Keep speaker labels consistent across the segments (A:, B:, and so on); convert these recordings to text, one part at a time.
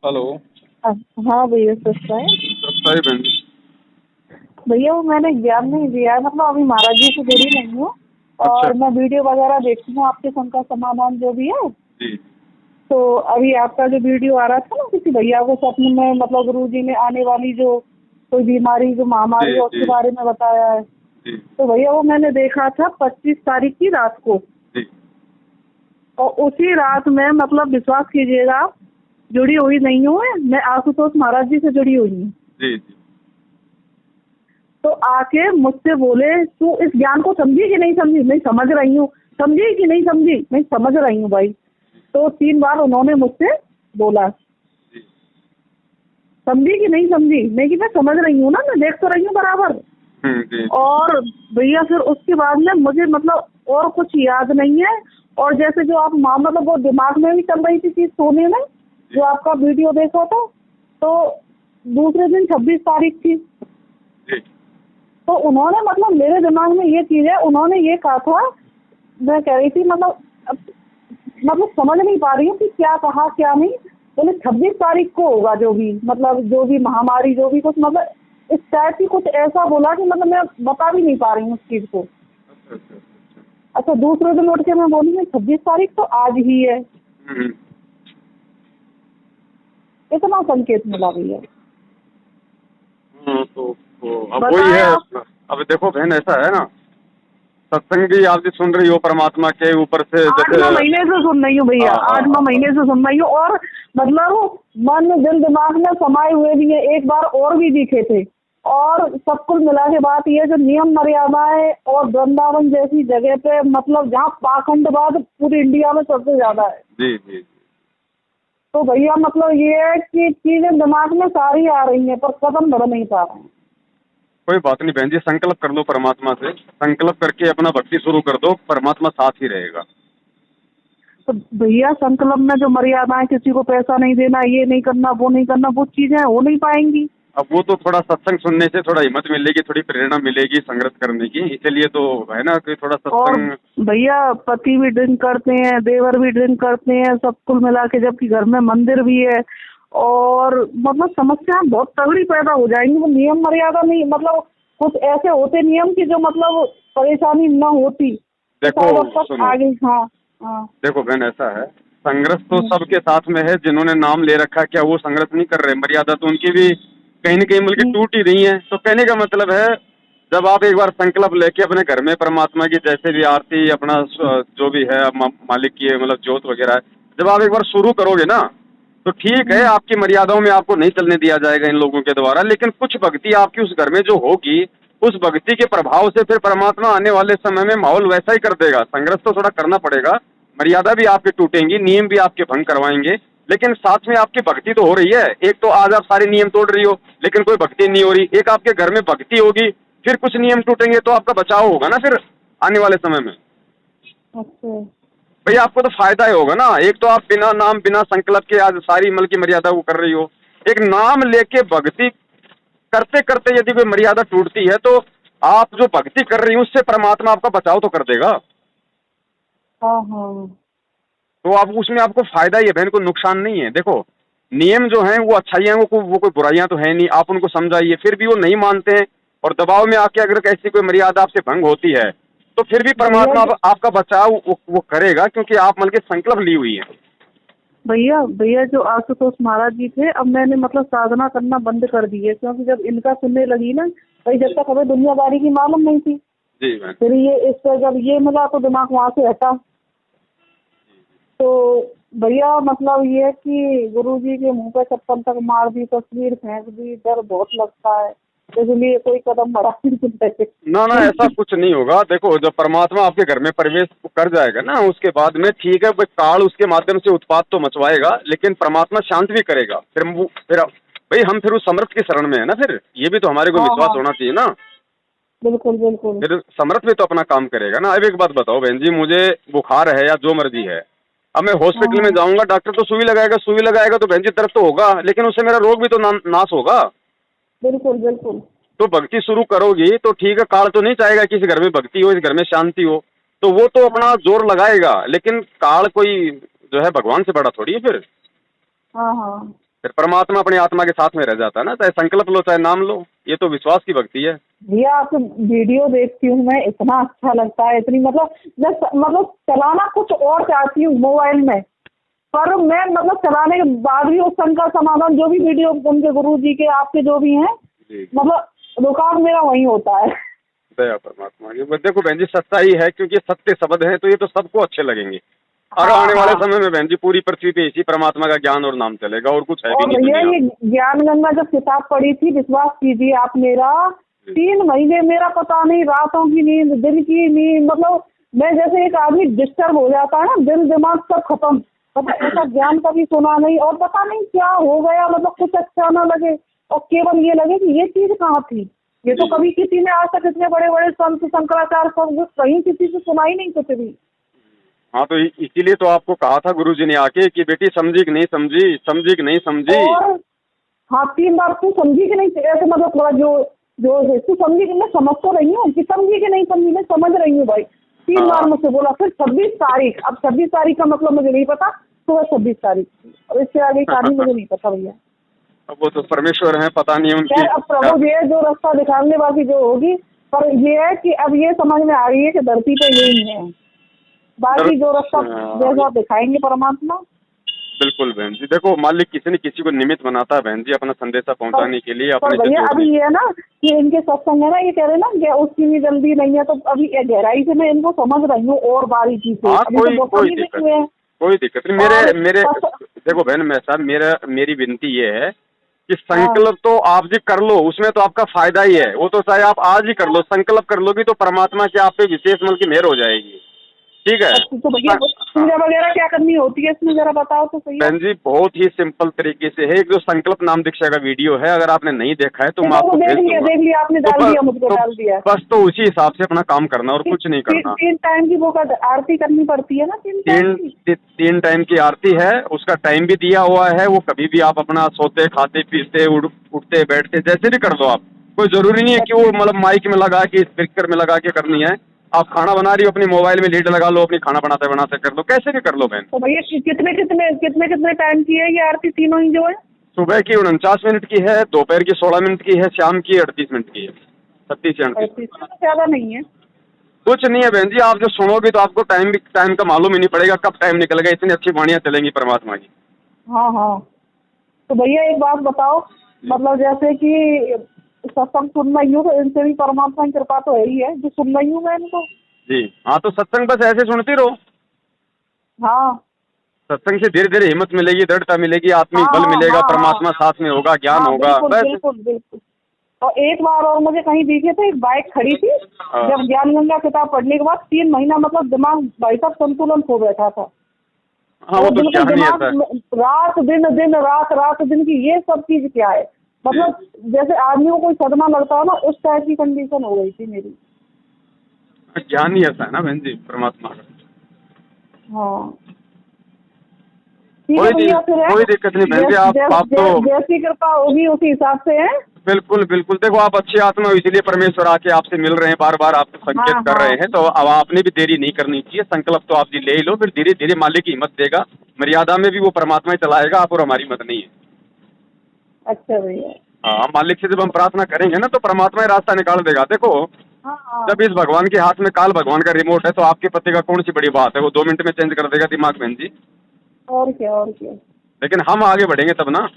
A: Hello.
B: हाँ भैया, सस्ता है
A: सही बहन जी।
B: भैया। वो मैंने ज्ञान नहीं दिया है, मतलब अभी महाराज जी से जुड़ी नहीं हूँ।
A: अच्छा।
B: और मैं वीडियो वगैरह देखती हूँ आपके शंकर समाधान जो भी है।
A: जी।
B: तो अभी आपका जो वीडियो आ रहा था ना, किसी भैया को सपने में, मतलब गुरु जी ने आने वाली जो कोई बीमारी, जो महामारी
A: जी।
B: है,
A: जी।
B: उसके बारे में बताया है।
A: जी।
B: तो भैया वो मैंने देखा था 25 तारीख की रात को।
A: जी।
B: और उसी रात में, मतलब विश्वास कीजिएगा आप, जुड़ी हुई नहीं हूँ मैं आशुतोष महाराज जी से जुड़ी हुई हूँ।
A: जी। जी।
B: तो आके मुझसे बोले, तू इस ज्ञान को समझी कि नहीं समझी? मैं समझ रही हूँ। समझी कि नहीं समझी? मैं समझ रही हूँ भाई। तो 3 बार उन्होंने मुझसे बोला,
A: जी।
B: समझी कि नहीं समझी? मैं समझ रही हूँ ना, मैं देख तो रही हूँ बराबर।
A: जी।
B: और भैया फिर उसके बाद में मुझे, मतलब और कुछ याद नहीं है। और जैसे जो आप मतलब वो दिमाग में भी चल रही थी चीज सोने में, जो आपका वीडियो देखा था। तो दूसरे दिन 26 तारीख थी।
A: जी।
B: तो उन्होंने, मतलब मेरे दिमाग में ये चीज है, उन्होंने ये कहा था। मैं कह रही थी, मतलब समझ नहीं पा रही हूँ कि क्या कहा क्या नहीं। बोले 26 तारीख को होगा जो भी, मतलब जो भी महामारी, जो भी कुछ, मतलब इस टाइप की कुछ ऐसा बोला कि मतलब मैं बता भी नहीं पा रही हूँ उस चीज को।
A: अच्छा अच्छा अच्छा।
B: अच्छा, दूसरे दिन उठ के मैं बोली 26 तारीख तो आज ही है।
A: हम्म।
B: इतना संकेत मिला भैया।
A: तो अब वही
B: बताएं
A: है।
B: आप।
A: अब देखो बहन, ऐसा है ना, सत्संग भी आप भी सुन रही हो परमात्मा के ऊपर से, जैसे
B: 8 9 महीने से सुन रही हूँ भैया,
A: हाँ हाँ
B: 8 9 महीने से सुन रही हूँ। और मतलब मन दिल दिमाग में समाये हुए भी है, एक बार और भी दिखे थे। और सब कुल मिला के बात ये, जो नियम मर्यादाएं और वृंदावन जैसी जगह पे, मतलब जहाँ पाखंडवाद पूरी इंडिया में सबसे ज्यादा है।
A: जी जी।
B: तो भैया मतलब ये है कि चीजें दिमाग में सारी आ रही हैं, पर कदम बढ़ नहीं पा रहे हैं।
A: कोई बात नहीं बहन जी, संकल्प कर लो परमात्मा से, संकल्प करके अपना भक्ति शुरू कर दो, परमात्मा साथ ही रहेगा।
B: तो भैया संकल्प में जो मर्यादाएं, किसी को पैसा नहीं देना, ये नहीं करना, वो नहीं करना, वो चीजें हो नहीं पाएंगी।
A: अब वो तो थोड़ा सत्संग सुनने से थोड़ा हिम्मत मिलेगी, थोड़ी प्रेरणा मिलेगी संघर्ष करने की, इसीलिए तो है ना कि थोड़ा
B: और
A: सत्संग।
B: भैया पति भी ड्रिंक करते हैं, देवर भी ड्रिंक करते हैं, सब कुल मिला के, जबकि घर में मंदिर भी है। और मतलब समस्याएं बहुत तगड़ी पैदा हो जाएंगी। वो नियम मर्यादा नहीं, मतलब कुछ ऐसे होते नियम की जो मतलब परेशानी न होती, तो
A: देखो
B: शायद अब तक
A: सुनो,
B: आगे। हाँ हाँ।
A: देखो बहन ऐसा है, संघर्ष तो
B: हम्म,
A: सबके साथ में है, जिन्होंने नाम ले रखा, क्या वो संघर्ष नहीं कर रहे? मर्यादा तो उनकी भी कहीं न कहीं मिलकर
B: हम्म,
A: टूट ही रही है। तो कहने का मतलब है, जब आप एक बार संकल्प लेके अपने घर में परमात्मा की जैसे भी आरती, अपना जो भी है मालिक की मतलब जोत वगैरह है, जब आप एक बार शुरू करोगे ना, तो ठीक है,
B: हम्म।
A: आपकी मर्यादाओं में आपको नहीं चलने दिया जाएगा इन लोगों के द्वारा, लेकिन कुछ भक्ति आपकी उस घर में जो होगी, उस भक्ति के प्रभाव से फिर परमात्मा आने वाले समय में माहौल वैसा ही कर देगा। संघर्ष तो थोड़ा करना पड़ेगा, मर्यादा भी आपकी टूटेंगी, नियम भी आपके भंग करवाएंगे, लेकिन साथ में आपकी भक्ति तो हो रही है। एक तो आज आप सारे नियम तोड़ रही हो, लेकिन कोई भक्ति नहीं हो रही। एक आपके घर में भक्ति होगी, फिर कुछ नियम टूटेंगे तो आपका बचाव होगा ना फिर आने वाले समय में।
B: अच्छा।
A: भाई आपको तो फायदा ही होगा ना। एक तो आप बिना नाम बिना संकल्प के आज सारी मल की मर्यादा को कर रही हो। एक नाम लेके भक्ति करते करते यदि कोई मर्यादा टूटती है, तो आप जो भक्ति कर रही हो उससे परमात्मा आपका बचाव तो कर देगा।
B: हाँ हाँ।
A: तो आप उसमें आपको फायदा ही है बहन, को नुकसान नहीं है। देखो नियम जो हैं वो अच्छाइयाँ, वो कोई बुराइयां तो है नहीं, आप उनको समझाइए, फिर भी वो नहीं मानते हैं और दबाव में आके अगर कैसी कोई मर्यादा आपसे भंग होती है, तो फिर भी
B: भैया
A: परमात्मा आपका बचाव वो करेगा, क्योंकि आप मन के संकल्प ली हुई है।
B: भैया भैया जो आशुतोष महाराज जी थे, अब मैंने मतलब साधना करना बंद कर दी है, क्योंकि जब इनका सुनने लगी ना, भाई जब तक हमें दुनियादारी की मालूम नहीं थी।
A: जी मैम।
B: फिर ये इससे जब ये मिला तो दिमाग वहाँ से हटा। तो भैया मतलब ये है कि गुरु जी के मुंह पे चप्पल तक मार दी, तस्वीर फेंक दी, डर बहुत लगता है। इसलिए कोई कदम बढ़ा नहीं सकते।
A: ना ना, ऐसा कुछ नहीं होगा। देखो जब परमात्मा आपके घर में प्रवेश कर जाएगा ना, उसके बाद में ठीक है, वो काल उसके माध्यम से उत्पात तो मचवाएगा, लेकिन परमात्मा शांत भी करेगा। फिर भाई हम फिर उस समर्थ की शरण में है ना, फिर ये भी तो हमारे को
B: हाँ
A: विश्वास
B: हाँ,
A: होना चाहिए ना।
B: बिल्कुल बिल्कुल।
A: फिर समर्थ भी तो अपना काम करेगा ना। अब एक बात बताओ बहन जी, मुझे बुखार है या जो मर्जी है, अब मैं
B: हाँ
A: हॉस्पिटल में
B: हाँ,
A: जाऊंगा, डॉक्टर तो सुई लगाएगा तो बहन जी दर्द तो होगा, लेकिन उससे मेरा रोग भी तो नाश होगा।
B: बिल्कुल बिल्कुल।
A: तो भक्ति शुरू करोगी तो ठीक है, काल तो नहीं चाहेगा कि इस घर में भक्ति हो, इस घर में शांति हो, तो वो तो
B: हाँ
A: अपना जोर लगाएगा, लेकिन काल कोई जो है भगवान से बड़ा थोड़ी है फिर।
B: हाँ हाँ।
A: फिर परमात्मा अपनी आत्मा के साथ में रह जाता है ना, चाहे संकल्प लो चाहे नाम लो, ये तो विश्वास की भक्ति है।
B: भैया आपकी वीडियो देखती हूँ मैं, इतना अच्छा लगता है, इतनी मतलब मैं मतलब चलाना कुछ और चाहती हूँ मोबाइल में, पर मैं मतलब चलाने के बाद भी उस संकट समाधान जो भी वीडियो उनके गुरु जी के आपके जो भी हैं, मतलब रुकावट मेरा वही होता है।
A: दया परमात्मा की। देखो बहन जी सच्चाई है, क्योंकि सत्य शब्द है तो ये तो सबको अच्छे लगेंगे। और
B: हाँ
A: आने वाले
B: हाँ।
A: समय में बहन जी पूरी पृथ्वी पे इसी परमात्मा का ज्ञान और नाम चलेगा, और कुछ है भी
B: और
A: नहीं
B: भैया
A: दुनिया
B: ये
A: में।
B: ज्ञान गंगा जब किताब पढ़ी थी, विश्वास कीजिए आप, मेरा 3 महीने मेरा पता नहीं, रातों की नींद, दिन की नींद, मतलब मैं जैसे एक आदमी डिस्टर्ब हो जाता है ना, दिल दिमाग सब खत्म, मतलब ऐसा ज्ञान कभी सुना नहीं, और पता नहीं क्या हो गया, मतलब कुछ अच्छा ना लगे और केवल ये लगे कि ये चीज कहाँ थी। ये तो कभी किसी ने आज तक इतने बड़े बड़े संत शंकराचार्य सब कहीं किसी से सुना ही नहीं कुछ भी।
A: हाँ तो इसीलिए तो आपको कहा था गुरुजी ने आके कि बेटी समझी कि नहीं समझी, समझी कि नहीं समझी।
B: और हाँ 3 बार तू समझी कि नहीं, ऐसे मतलब थोड़ा जो जो तू समझी कि, मैं समझ तो रही हूँ कि समझी कि नहीं समझी, मैं समझ रही हूँ भाई, 3 बार मुझसे बोला। फिर 26 तारीख, अब 26 तारीख का मतलब मुझे नहीं पता, तो 26 तारीख, और इससे आगे तारीख मुझे नहीं पता भैया।
A: अब वो तो परमेश्वर है, पता नहीं उनकी।
B: खैर अब प्रभु ये जो रास्ता दिखाने बाकी जो होगी, पर ये है कि अब ये समझ में आ रही है कि धरती पे यही है, बाकी जो रास्ता जैसा दिखाएंगे परमात्मा।
A: बिल्कुल बहन जी, देखो मालिक किसी न किसी को निमित्त बनाता है बहन जी, अपना संदेशा पहुंचाने के लिए, अपने से
B: भैया
A: जोड़ने।
B: अभी ये है ना कि इनके सत्संग है ना, ये कह रहे ना कि उसकी भी जल्दी नहीं है, तो अभी गहराई से मैं इनको समझ रही हूँ और बारीकी से।
A: हाँ
B: अभी तो
A: कोई दिक्कत नहीं, कोई दिक्कत नहीं। मेरे देखो बहन, मैं साहब मेरी विनती ये है कि संकल्प तो आप जी कर लो, उसमें तो आपका फायदा ही है। वो तो चाहे आप आज ही कर लो, संकल्प कर लोगी तो परमात्मा की आप पे विशेष मन की मेहर हो जाएगी। ठीक है।
B: तो भैया पूजा वगैरह क्या करनी होती है इसमें, जरा बताओ तो सही।
A: बहन जी बहुत ही सिंपल तरीके से है, एक जो संकल्प नाम दीक्षा का वीडियो है, अगर आपने नहीं देखा है तो मैं आपको भेज दूंगा।
B: देख लिया आपने, डाल दिया मुझको, डाल दिया।
A: बस तो उसी हिसाब से अपना काम करना और कुछ नहीं करना।
B: 3 टाइम की वो आरती करनी पड़ती है ना,
A: 3 टाइम की आरती है, उसका टाइम भी दिया हुआ है। वो कभी भी आप अपना सोते खाते पीते उठते बैठते जैसे भी कर दो आप, कोई जरूरी नहीं है कि वो मतलब माइक में लगा के स्पीकर में लगा के करनी है। आप खाना बना रही हो, अपनी मोबाइल में लीड लगा लो, अपनी खाना बनाते बनाते कर लो, कैसे भी कर लो बहन।
B: तो भैया कितने टाइम की है ये आरती, तीनों ही जो है?
A: सुबह की 49 मिनट की है, दोपहर की 16 मिनट की है, शाम की 38 मिनट की है, 36 से 38।
B: ज्यादा नहीं है,
A: कुछ नहीं है बहन जी, आप जो सुनोगे तो आपको टाइम का मालूम ही नहीं पड़ेगा कब टाइम निकल गया, इतनी अच्छी वाणियाँ चलेंगी परमात्मा की।
B: हाँ हाँ। तो भैया एक बात बताओ, मतलब जैसे कि सत्संग सुन रही हूँ तो इनसे भी परमात्मा की कृपा तो है ही है, जो सुन रही हूँ मैं इनको।
A: जी हाँ, तो सत्संग बस ऐसे सुनती रहो।
B: हाँ
A: सत्संग से धीरे धीरे हिम्मत मिलेगी, दृढ़ता मिलेगी, आत्मिक
B: हाँ
A: बल
B: हाँ
A: मिलेगा,
B: हाँ
A: परमात्मा साथ में होगा, ज्ञान
B: हाँ,
A: होगा,
B: बिल्कुल
A: बस।
B: बिल्कुल बिल्कुल। और एक बार और मुझे कहीं दिखे थे, एक बाइक खड़ी थी, जब ज्ञान गंगा किताब पढ़ने के बाद 3 महीना मतलब दिमाग भाई साहब संतुलन खो बैठा था।
A: हाँ वो तो
B: बिल्कुल
A: ज्ञान ही
B: दिमाग
A: ऐसा है।
B: रात दिन रात दिन की ये सब चीज क्या है, मतलब जैसे आदमी को कोई सदमा लगता है ना, उस टाइप की कंडीशन हो गई थी मेरी।
A: ज्ञान ही ऐसा है ना बहन जी परमात्मा का।
B: हाँ ठीक है भैया, फिर
A: कोई दिक्कत नहीं बहन जी, आप तो
B: जैसी कृपा होगी उसी हिसाब से है।
A: बिल्कुल बिल्कुल। देखो आप अच्छी आत्मा हो, इसलिए परमेश्वर आके आपसे मिल रहे हैं, बार बार आपसे संकेत
B: हाँ
A: कर
B: हाँ
A: रहे हैं, तो अब आपने भी देरी नहीं करनी चाहिए। संकल्प तो आप जी ले ही लो, फिर धीरे धीरे मालिक की हिम्मत देगा, मर्यादा में भी वो परमात्मा ही चलाएगा, आप और हमारी मत नहीं है।
B: अच्छा भैया।
A: हाँ, मालिक से जब हम प्रार्थना करेंगे ना तो परमात्मा ही रास्ता निकाल देगा। देखो
B: हाँ
A: जब इस भगवान के हाथ में काल भगवान का रिमोट है, तो आपके पति का कौन सी बड़ी बात है, वो 2 मिनट में चेंज कर देगा दिमाग बहन जी।
B: और क्या और क्या।
A: लेकिन हम आगे बढ़ेंगे तब ना।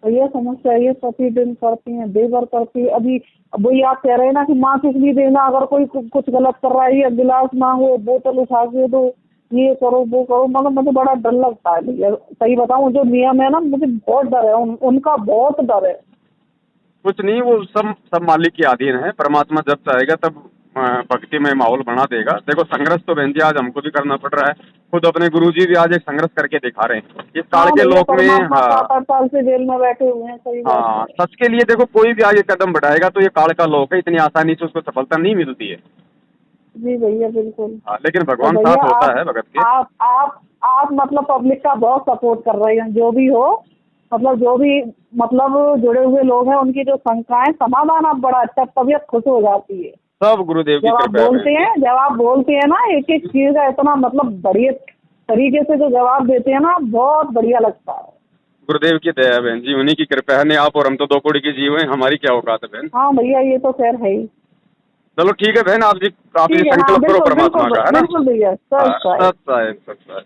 B: भैया समस्या ये प्रतिदिन करती हैं, देवर करती है। अभी वही आप कह रहे हैं ना कि माँ किस लिए देना, अगर कोई कुछ गलत कर रहा है, या गिलास मांगो, बोतल उठा के दो, ये करो वो करो, मतलब मुझे बड़ा डर लगता है भैया, सही बताऊं, जो नियम है ना मुझे बहुत डर है, उनका बहुत डर है।
A: कुछ नहीं, वो सब मालिक के अधीन है। परमात्मा जब चाहेगा तब भक्ति में माहौल बना देगा। देखो संघर्ष तो बहन जी आज हमको भी करना पड़ रहा है, खुद अपने गुरुजी भी आज एक संघर्ष करके दिखा रहे हैं इस काल के लोक में। हाँ
B: 7-8 साल से जेल में बैठे हुए हैं, सही बात
A: हाँ,
B: है।
A: सच के लिए देखो कोई भी आगे कदम बढ़ाएगा तो ये काल का लोक है, इतनी आसानी से उसको सफलता नहीं मिलती है।
B: जी भैया बिल्कुल।
A: हाँ, लेकिन
B: तो
A: भगवान
B: भैया
A: साथ होता है भगत के।
B: आप मतलब पब्लिक का बहुत सपोर्ट कर रहे हैं, जो भी हो, मतलब जो भी मतलब जुड़े हुए लोग हैं उनकी जो शंकाएं समाधान, आप बड़ा अच्छा, तबीयत खुश हो जाती है
A: सब गुरुदेव की कृपा है।
B: जब आप बोलते हैं ना एक एक चीज का इतना मतलब बढ़िया तरीके से जो जवाब देते हैं ना, बहुत बढ़िया लगता है।
A: गुरुदेव की दया है बहन जी, उन्हीं की कृपा है। नहीं आप और हम तो 2 कौड़ी के जीव हैं, हमारी क्या औकात है बहन।
B: हाँ भैया ये तो खैर है ही।
A: चलो ठीक है बहन, आप जी
B: ठीक है, हाँ
A: संकल्प करो
B: बिल्कुल
A: परमात्मा
B: बिल्कुल
A: का, है ना।
B: बिल्कुल भैया, सच
A: हाँ,
B: सच।
A: सत्य है, सत्य है।